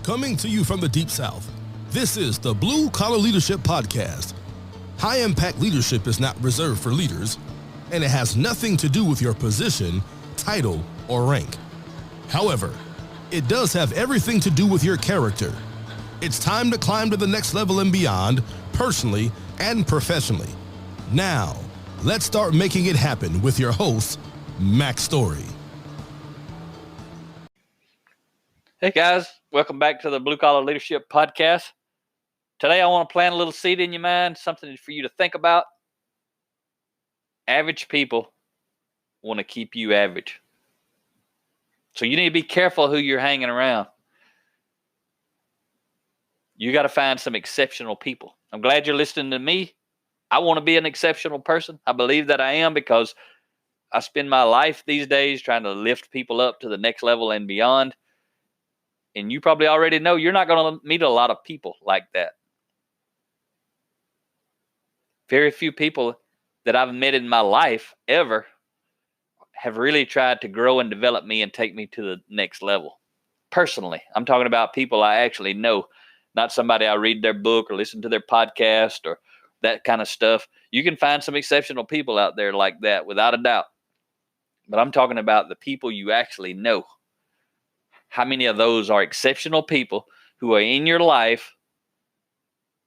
Coming to you from the Deep South, this is the Blue Collar Leadership Podcast. High-impact leadership is not reserved for leaders, and it has nothing to do with your position, title, or rank. However, it does have everything to do with your character. It's time to climb to the next level and beyond, personally and professionally. Now, let's start making it happen with your host, Mac Story. Hey guys, welcome back to the Blue Collar Leadership Podcast. Today I want to plant a little seed in your mind, something for you to think about. Average people want to keep you average. So you need to be careful who you're hanging around. You got to find some exceptional people. I'm glad you're listening to me. I want to be an exceptional person. I believe that I am because I spend my life these days trying to lift people up to the next level and beyond. And you probably already know you're not going to meet a lot of people like that. Very few people that I've met in my life ever have really tried to grow and develop me and take me to the next level. Personally, I'm talking about people I actually know, not somebody I read their book or listen to their podcast or that kind of stuff. You can find some exceptional people out there like that, without a doubt. But I'm talking about the people you actually know. How many of those are exceptional people who are in your life,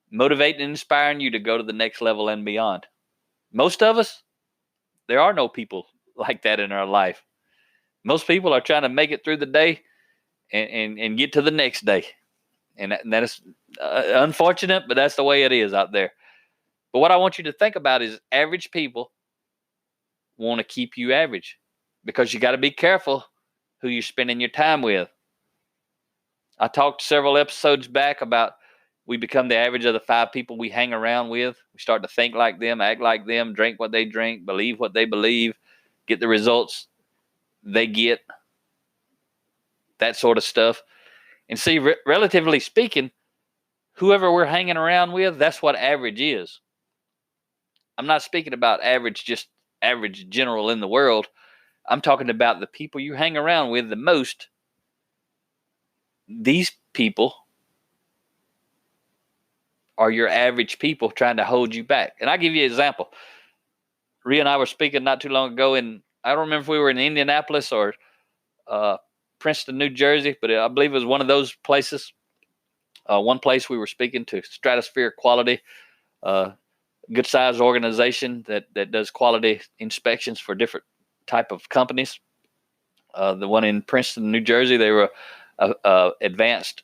motivating and inspiring you to go to the next level and beyond? Most of us, there are no people like that in our life. Most people are trying to make it through the day and get to the next day. And that is unfortunate, but that's the way it is out there. But what I want you to think about is average people want to keep you average because you got to be careful who you're spending your time with. I talked several episodes back about we become the average of the 5 people we hang around with. We start to think like them, act like them, drink what they drink, believe what they believe, get the results they get, that sort of stuff. And see, relatively speaking, whoever we're hanging around with, that's what average is. I'm not speaking about average, just average general in the world. I'm talking about the people you hang around with the most. These people are your average people trying to hold you back. And I'll give you an example. Rhea and I were speaking not too long ago, and I don't remember if we were in Indianapolis or Princeton, New Jersey, but I believe it was one of those places. One place we were speaking to Stratosphere Quality, good sized organization that does quality inspections for different type of companies. The one in Princeton, New Jersey, they were a advanced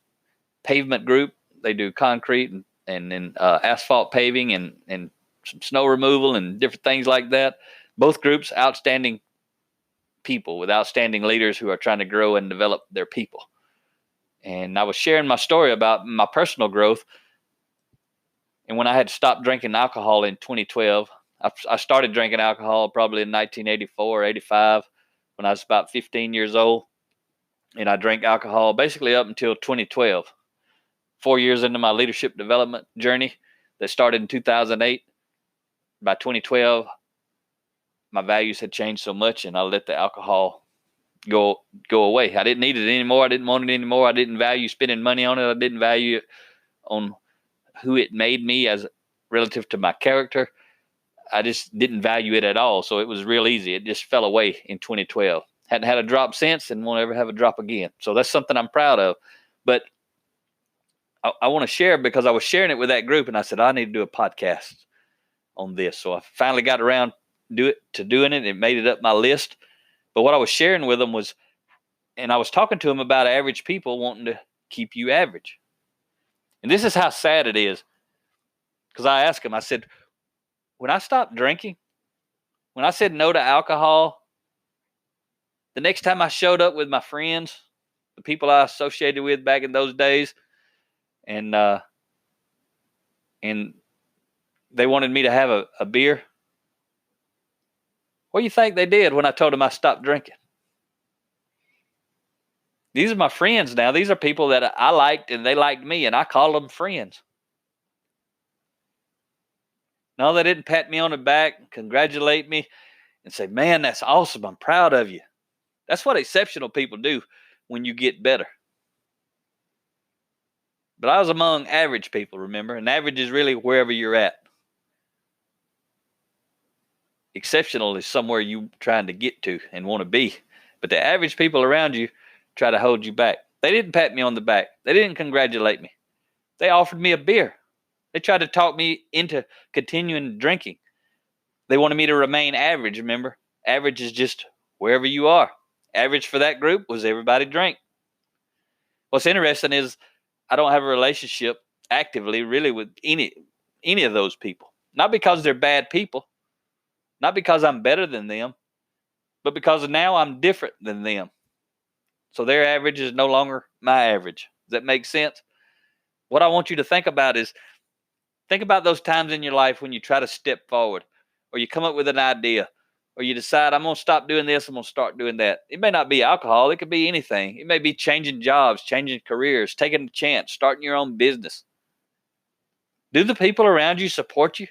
pavement group. They do concrete and asphalt paving and some snow removal and different things like that. Both groups, outstanding people with outstanding leaders who are trying to grow and develop their people. And I was sharing my story about my personal growth. And when I had stopped drinking alcohol in 2012, I started drinking alcohol probably in 1984, 85, when I was about 15 years old. And I drank alcohol basically up until 2012. 4 years into my leadership development journey that started in 2008. By 2012, my values had changed so much, and I let the alcohol go away. I didn't need it anymore. I didn't want it anymore. I didn't value spending money on it. I didn't value it on who it made me as relative to my character. I just didn't value it at all. So it was real easy. It just fell away in 2012. Hadn't had a drop since and won't ever have a drop again. So that's something I'm proud of. But I want to share because I was sharing it with that group, and I said, I need to do a podcast on this. So I finally got around to doing it. It made it up my list. But what I was sharing with them was, and I was talking to them about average people wanting to keep you average. And this is how sad it is. Because I asked them, I said, when I stopped drinking, when I said no to alcohol, the next time I showed up with my friends, the people I associated with back in those days, and they wanted me to have a beer, what do you think they did when I told them I stopped drinking? These are my friends now. These are people that I liked and they liked me, and I call them friends. No, they didn't pat me on the back, congratulate me, and say, man, that's awesome. I'm proud of you. That's what exceptional people do when you get better. But I was among average people, remember? And average is really wherever you're at. Exceptional is somewhere you're trying to get to and want to be. But the average people around you try to hold you back. They didn't pat me on the back. They didn't congratulate me. They offered me a beer. They tried to talk me into continuing drinking. They wanted me to remain average, remember? Average is just wherever you are. Average for that group was everybody drank. What's interesting is I don't have a relationship actively really with any of those people. Not because they're bad people. Not because I'm better than them. But because now I'm different than them. So their average is no longer my average. Does that make sense? What I want you to think about is, think about those times in your life when you try to step forward, or you come up with an idea, or you decide, I'm going to stop doing this, I'm going to start doing that. It may not be alcohol. It could be anything. It may be changing jobs, changing careers, taking a chance, starting your own business. Do the people around you support you?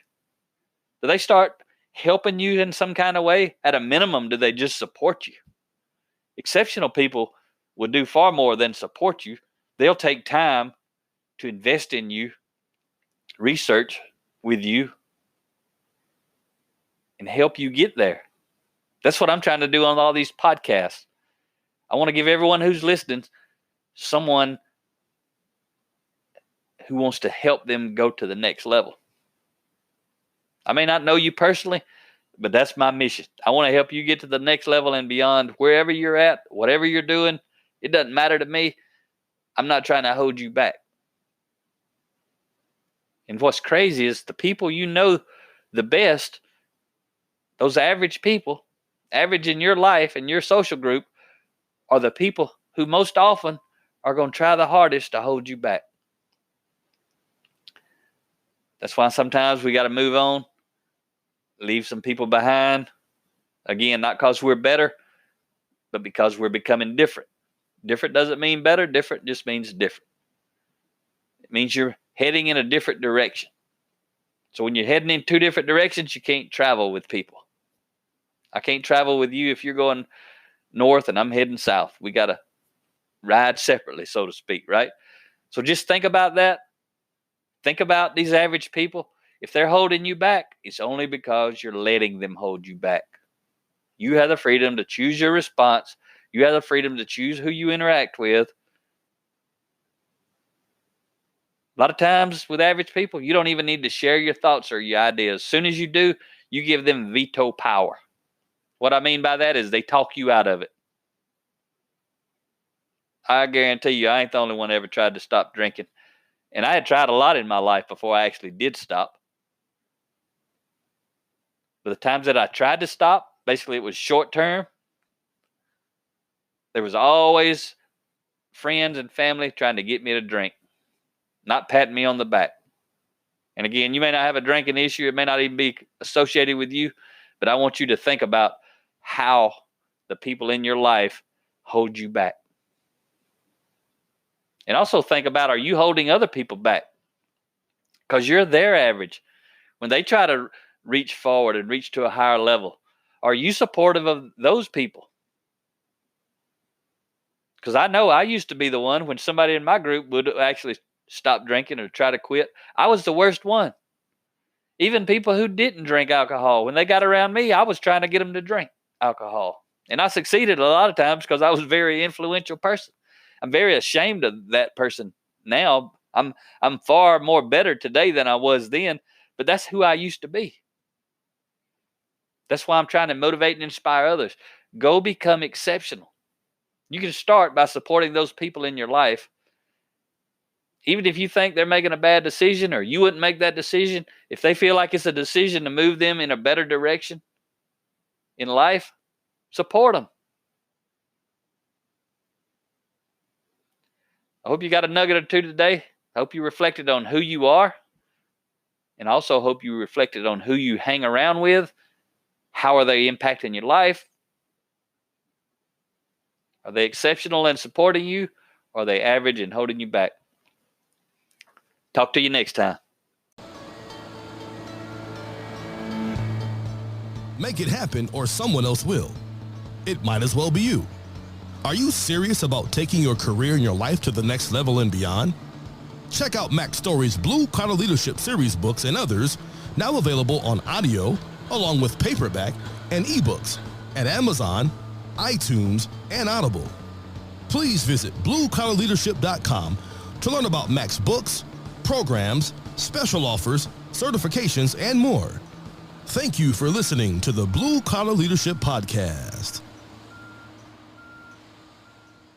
Do they start helping you in some kind of way? At a minimum, do they just support you? Exceptional people will do far more than support you. They'll take time to invest in you, research with you, and help you get there. That's what I'm trying to do on all these podcasts. I want to give everyone who's listening someone who wants to help them go to the next level. I may not know you personally, but that's my mission. I want to help you get to the next level and beyond, wherever you're at, whatever you're doing. It doesn't matter to me. I'm not trying to hold you back. And what's crazy is the people you know the best, those average people, average in your life and your social group, are the people who most often are going to try the hardest to hold you back. That's why sometimes we got to move on, leave some people behind. Again, not because we're better, but because we're becoming different. Different doesn't mean better. Different just means different. It means you're heading in a different direction. So when you're heading in two different directions, you can't travel with people. I can't travel with you if you're going north and I'm heading south. We got to ride separately, so to speak, right? So just think about that. Think about these average people. If they're holding you back, it's only because you're letting them hold you back. You have the freedom to choose your response. You have the freedom to choose who you interact with. A lot of times with average people, you don't even need to share your thoughts or your ideas. As soon as you do, you give them veto power. What I mean by that is they talk you out of it. I guarantee you, I ain't the only one that ever tried to stop drinking. And I had tried a lot in my life before I actually did stop. But the times that I tried to stop, basically it was short term. There was always friends and family trying to get me to drink, not patting me on the back. And again, you may not have a drinking issue. It may not even be associated with you. But I want you to think about how the people in your life hold you back. And also think about, are you holding other people back? Because you're their average. When they try to reach forward and reach to a higher level, are you supportive of those people? Because I know I used to be the one when somebody in my group would actually stop drinking or try to quit. I was the worst one. Even people who didn't drink alcohol, when they got around me, I was trying to get them to drink alcohol. And I succeeded a lot of times because I was a very influential person. I'm very ashamed of that person now. I'm far more better today than I was then, but that's who I used to be. That's why I'm trying to motivate and inspire others. Go become exceptional. You can start by supporting those people in your life. Even if you think they're making a bad decision or you wouldn't make that decision, if they feel like it's a decision to move them in a better direction in life, support them. I hope you got a nugget or two today. I hope you reflected on who you are, and also hope you reflected on who you hang around with. How are they impacting your life? Are they exceptional and supporting you? Or are they average and holding you back? Talk to you next time. Make it happen or someone else will. It might as well be you. Are you serious about taking your career and your life to the next level and beyond? Check out Mac Story's Blue Collar Leadership series books and others, now available on audio, along with paperback and ebooks at Amazon, iTunes, and Audible. Please visit bluecollarleadership.com to learn about Mac's books, programs, special offers, certifications, and more. Thank you for listening to the Blue Collar Leadership Podcast.